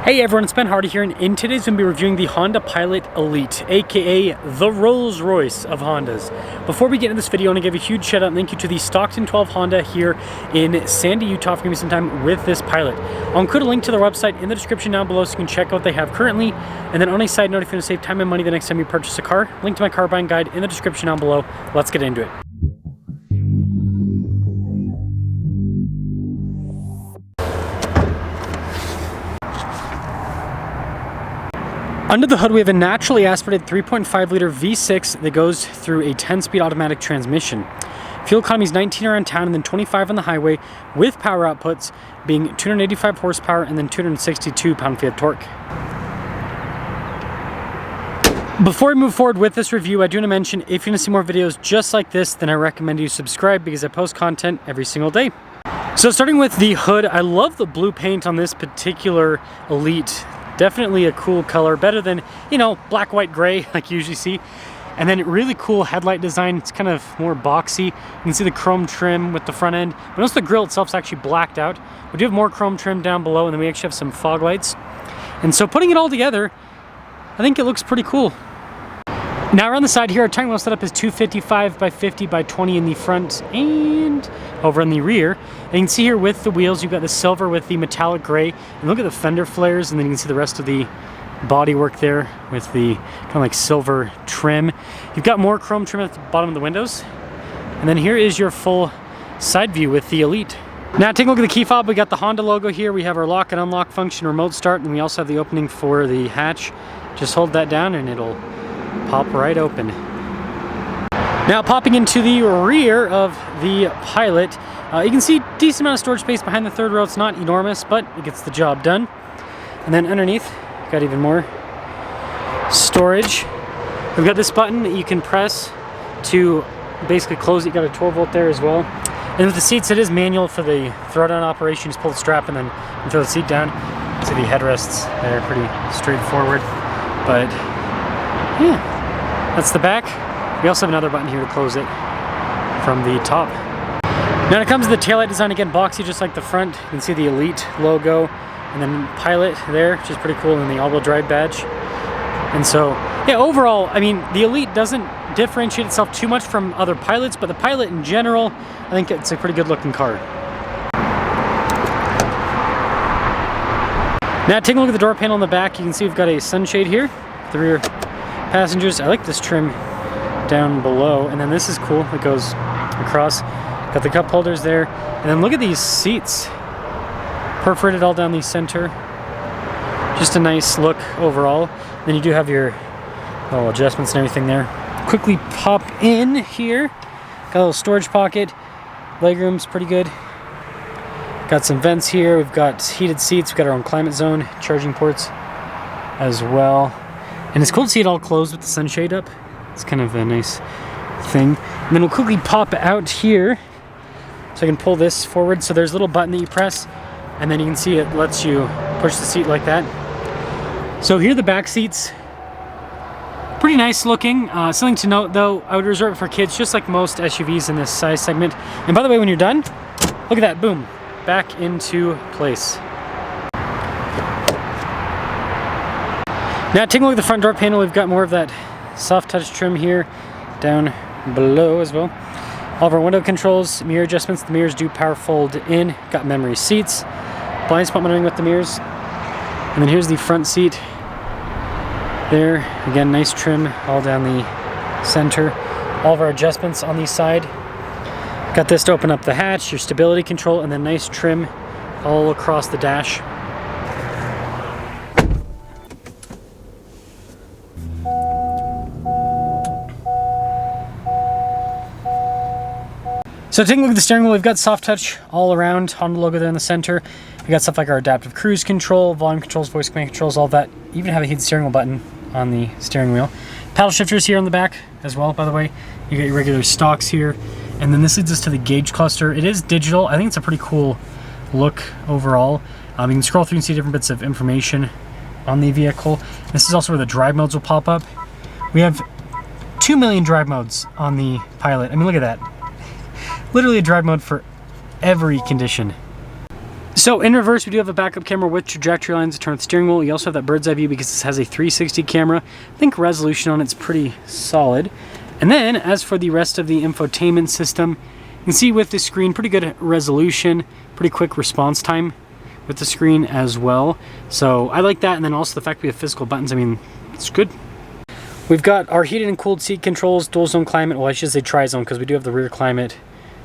Hey everyone, it's Ben Hardy here, and in today's going to be reviewing the Honda Pilot Elite, aka the Rolls Royce of Hondas. Before we get into this video, I want to give a huge shout out and thank you to the Stockton 12 Honda here in Sandy, Utah for giving me some time with this Pilot. I'll include a link to their website in the description down below so you can check out what they have currently. And then on a side note, if you want to save time and money the next time you purchase a car, link to my car buying guide in the description down below. Let's get into it. Under the hood, we have a naturally aspirated 3.5 liter V6 that goes through a 10-speed automatic transmission. Fuel economy is 19 around town and then 25 on the highway, with power outputs being 285 horsepower and then 262 pound-feet of torque. Before we move forward with this review, I do want to mention, if you want to see more videos just like this, then I recommend you subscribe because I post content every single day. So starting with the hood, I love the blue paint on this particular Elite. Definitely a cool color, better than, you know, black, white, gray like you usually see. And then really cool headlight design. It's kind of more boxy. You can see the chrome trim with the front end, but also the grille itself is actually blacked out. We do have more chrome trim down below, and then we actually have some fog lights. And so putting it all together, I think it looks pretty cool. Now around the side here, our tire wheel setup is 255 by 50 by 20 in the front and over in the rear. And you can see here with the wheels, you've got the silver with the metallic gray. And look at the fender flares, and then you can see the rest of the body work there with the kind of like silver trim. You've got more chrome trim at the bottom of the windows. And then here is your full side view with the Elite. Now take a look at the key fob. We got the Honda logo here. We have our lock and unlock function, remote start, and we also have the opening for the hatch. Just hold that down and it'll pop right open. Now popping into the rear of the Pilot, you can see a decent amount of storage space behind the third row. It's not enormous, but it gets the job done. And then underneath, got even more storage. We've got this button that you can press to basically close it. You got a 12 volt there as well. And with the seats, it is manual for the throw down operation. Just pull the strap and then you throw the seat down. See the headrests, they're pretty straightforward. But yeah, that's the back. We also have another button here to close it from the top. Now when it comes to the taillight design, again, boxy just like the front. You can see the Elite logo and then Pilot there, which is pretty cool, and the all-wheel drive badge. And so, yeah, overall, I mean, the Elite doesn't differentiate itself too much from other Pilots, but the Pilot in general, I think it's a pretty good looking car. Now taking a look at the door panel in the back, you can see we've got a sunshade here. The rear passengers, I like this trim down below, and then this is cool, it goes across. Got the cup holders there, and then look at these seats, perforated all down the center. Just a nice look overall. Then you do have your little adjustments and everything there. Quickly pop in here, got a little storage pocket, legroom's pretty good. Got some vents here, we've got heated seats, we've got our own climate zone, charging ports as well. And it's cool to see it all closed with the sunshade up. It's kind of a nice thing. And then we'll quickly pop out here. So I can pull this forward. So there's a little button that you press, and then you can see it lets you push the seat like that. So here are the back seats. Pretty nice looking. Something to note though, I would reserve it for kids just like most SUVs in this size segment. And by the way, when you're done, look at that, boom, back into place. Now taking a look at the front door panel, we've got more of that soft touch trim here down below as well. All of our window controls, mirror adjustments. The mirrors do power fold in. Got memory seats, blind spot monitoring with the mirrors. And then here's the front seat there. Again, nice trim all down the center. All of our adjustments on the side. Got this to open up the hatch, your stability control, and then nice trim all across the dash. So taking a look at the steering wheel, we've got soft touch all around, Honda logo there in the center. We got stuff like our adaptive cruise control, volume controls, voice command controls, all that. Even have a heated steering wheel button on the steering wheel. Paddle shifters here on the back as well, by the way. You got your regular stocks here. And then this leads us to the gauge cluster. It is digital. I think it's a pretty cool look overall. You can scroll through and see different bits of information on the vehicle. This is also where the drive modes will pop up. We have 2 million drive modes on the Pilot. I mean, look at that. Literally a drive mode for every condition. So in reverse, we do have a backup camera with trajectory lines to turn the steering wheel. You also have that bird's eye view because this has a 360 camera. I think resolution on it's pretty solid. And then as for the rest of the infotainment system, you can see with the screen, pretty good resolution, pretty quick response time with the screen as well. So I like that. And then also the fact we have physical buttons, I mean, it's good. We've got our heated and cooled seat controls, dual zone climate, well I should say tri-zone because we do have the rear climate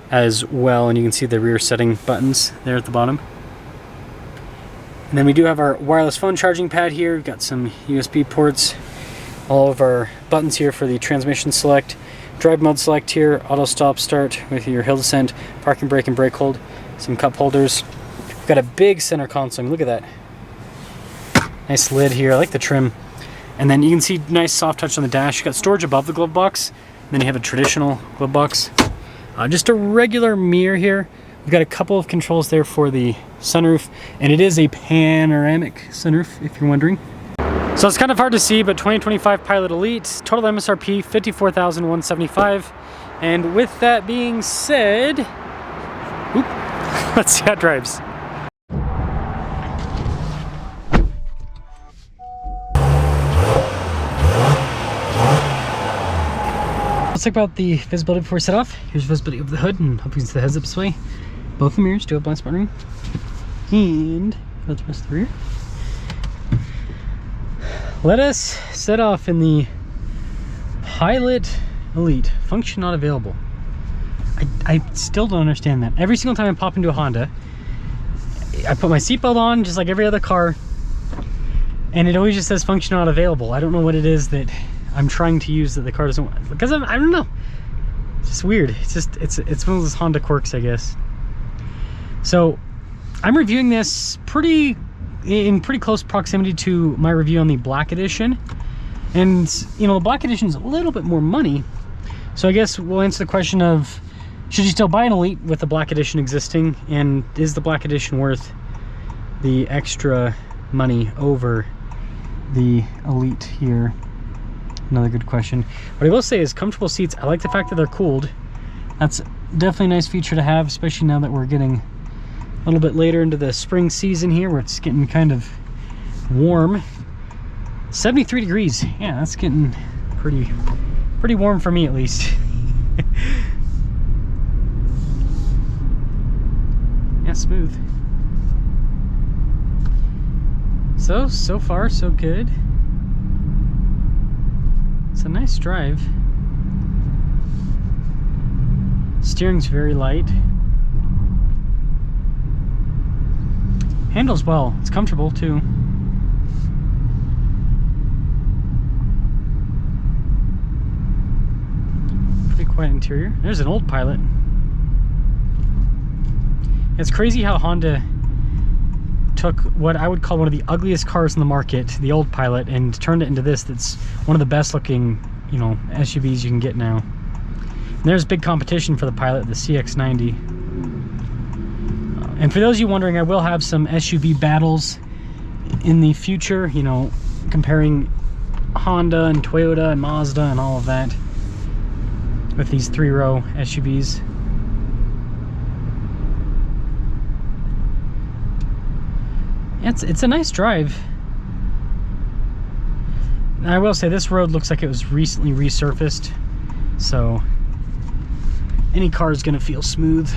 as well. And you can see the rear setting buttons there at the bottom. And then we do have our wireless phone charging pad here. We've got some USB ports. All of our buttons here for the transmission select, drive mode select here, auto stop start with your hill descent, parking brake and brake hold, some cup holders. We've got a big center console. I mean, look at that. Nice lid here. I like the trim. And then you can see nice soft touch on the dash. You've got storage above the glove box. And then you have a traditional glove box. Just a regular mirror here. We've got a couple of controls there for the sunroof, and it is a panoramic sunroof, if you're wondering. So it's kind of hard to see, but 2025 Pilot Elite, total MSRP $54,175. And with that being said, let's see how it drives. Let's talk about the visibility before we set off. Here's visibility of the hood, and hope you can see the heads up this way. Both the mirrors do have blind spot ring. And the rest of the rear. Let us set off in the Pilot Elite. Function not available. I still don't understand that. Every single time I pop into a Honda, I put my seatbelt on just like every other car, and it always just says function not available. I don't know what it is that I'm trying to use that the car doesn't want, because I don't know. It's just weird. It's just, it's one of those Honda quirks, I guess. So I'm reviewing this in pretty close proximity to my review on the Black Edition. And, you know, the Black Edition is a little bit more money. So I guess we'll answer the question of, should you still buy an Elite with the Black Edition existing? And is the Black Edition worth the extra money over the Elite here? Another good question. What I will say is comfortable seats. I like the fact that they're cooled. That's definitely a nice feature to have, especially now that we're getting a little bit later into the spring season here where it's getting kind of warm. 73 degrees. Yeah, that's getting pretty warm for me at least. Yeah, smooth. So far so good. It's a nice drive. Steering's very light. Handles well. It's comfortable too. Pretty quiet interior. There's an old Pilot. It's crazy how Honda took what I would call one of the ugliest cars in the market, the old Pilot, and turned it into this that's one of the best looking, you know, SUVs you can get now. And there's big competition for the Pilot, the CX-90. And for those of you wondering, I will have some SUV battles in the future, you know, comparing Honda and Toyota and Mazda and all of that with these 3-row SUVs. It's a nice drive. And I will say this road looks like it was recently resurfaced, so any car is going to feel smooth.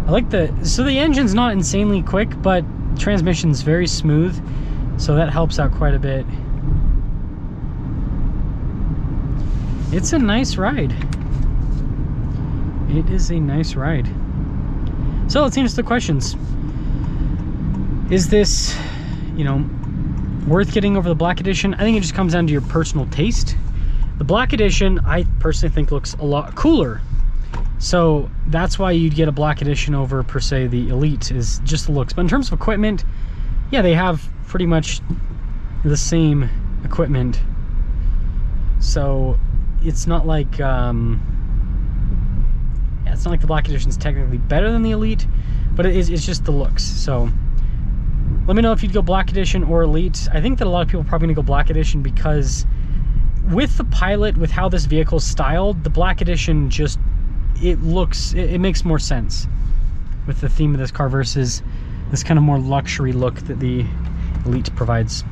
I like so the engine's not insanely quick, but transmission's very smooth, so that helps out quite a bit. It's a nice ride. It is a nice ride. So let's answer the questions. Is this, you know, worth getting over the Black Edition? I think it just comes down to your personal taste. The Black Edition, I personally think, looks a lot cooler. So that's why you'd get a Black Edition over, per se, the Elite, is just the looks. But in terms of equipment, yeah, they have pretty much the same equipment. So it's not like, it's not like the Black Edition is technically better than the Elite, but it's just the looks. So let me know if you'd go Black Edition or Elite. I think that a lot of people are probably gonna go Black Edition because with the Pilot, with how this vehicle is styled, the Black Edition just, it makes more sense with the theme of this car versus this kind of more luxury look that the Elite provides.